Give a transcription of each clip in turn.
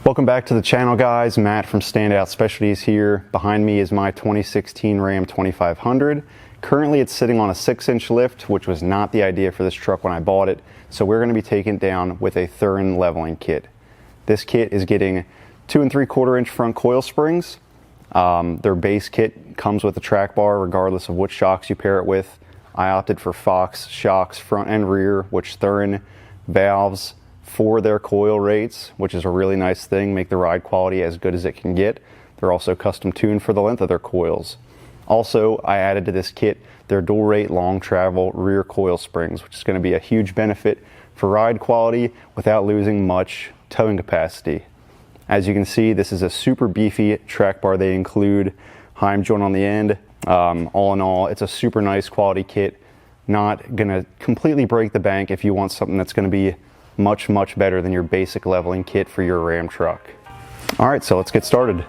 Welcome back to the channel, guys. Matt from Standout Specialties here. Behind me is my 2016 Ram 2500. Currently it's sitting on a 6-inch lift, which was not the idea for this truck when I bought it. So we're going to be taking it down with a Thuren leveling kit. This kit is getting 2 3/4-inch front coil springs. Their base kit comes with a track bar regardless of which shocks you pair it with. I opted for Fox shocks front and rear, which Thuren valves for their coil rates, which is a really nice thing, make the ride quality as good as it can get. They're also custom tuned for the length of their coils. Also, I added to this kit their dual rate long travel rear coil springs, which is going to be a huge benefit for ride quality without losing much towing capacity. As you can see, this is a super beefy track bar they include, Heim joint on the end. All in all, it's a super nice quality kit. Not going to completely break the bank if you want something that's going to be much better than your basic leveling kit for your Ram truck. All right, so let's get started.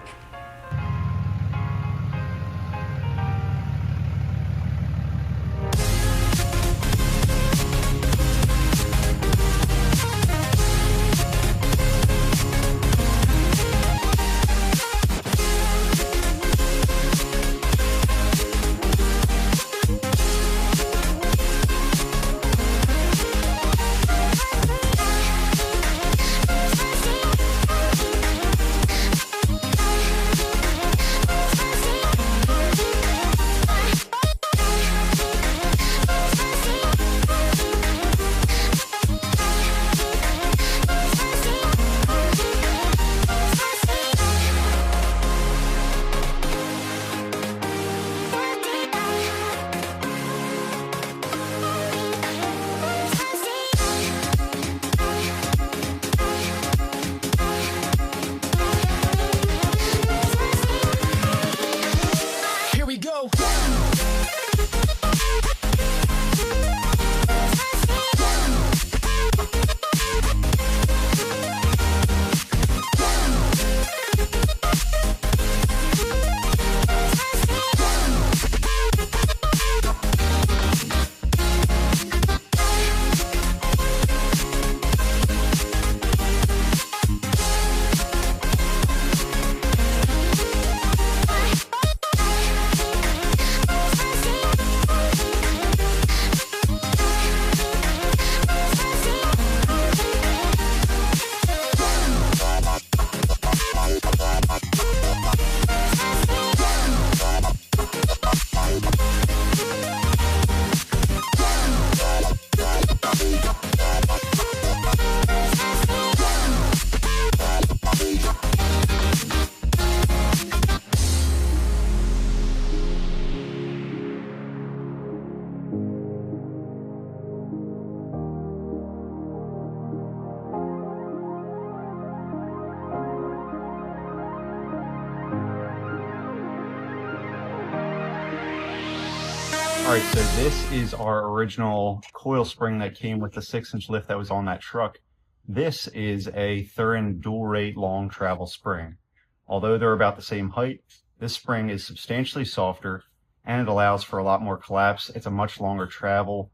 All right, so this is our original coil spring that came with the 6-inch lift that was on that truck. This is a Thuren dual rate long travel spring. Although they're about the same height, this spring is substantially softer and it allows for a lot more collapse. It's a much longer travel.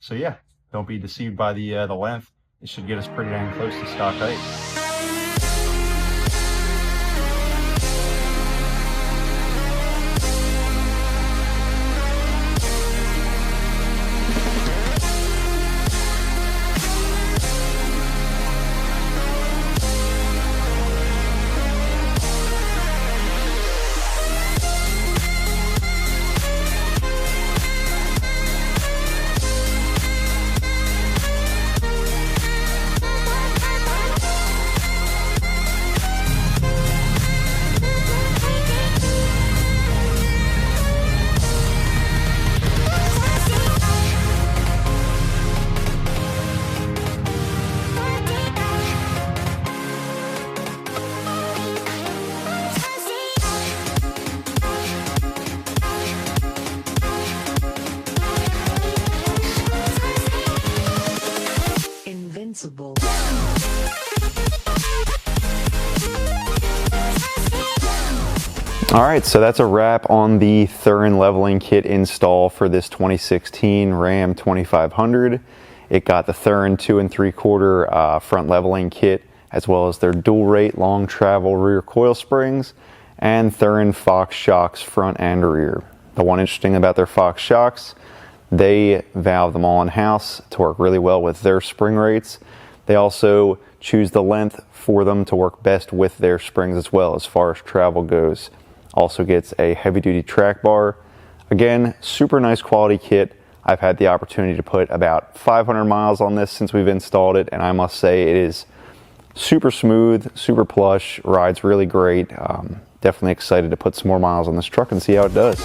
So yeah, don't be deceived by the length. It should get us pretty dang close to stock height. Invincible. All right, so that's a wrap on the Thuren leveling kit install for this 2016 Ram 2500. It got the Thuren 2 3/4 front leveling kit as well as their dual rate long travel rear coil springs, and Thuren Fox shocks front and rear. The one interesting about their Fox shocks, they valve them all in-house to work really well with their spring rates. They also choose the length for them to work best with their springs as well as far as travel goes. Also gets a heavy-duty track bar. Again, super nice quality kit. I've had the opportunity to put about 500 miles on this since we've installed it, and I must say it is super smooth, super plush, rides really great. Definitely excited to put some more miles on this truck and see how it does.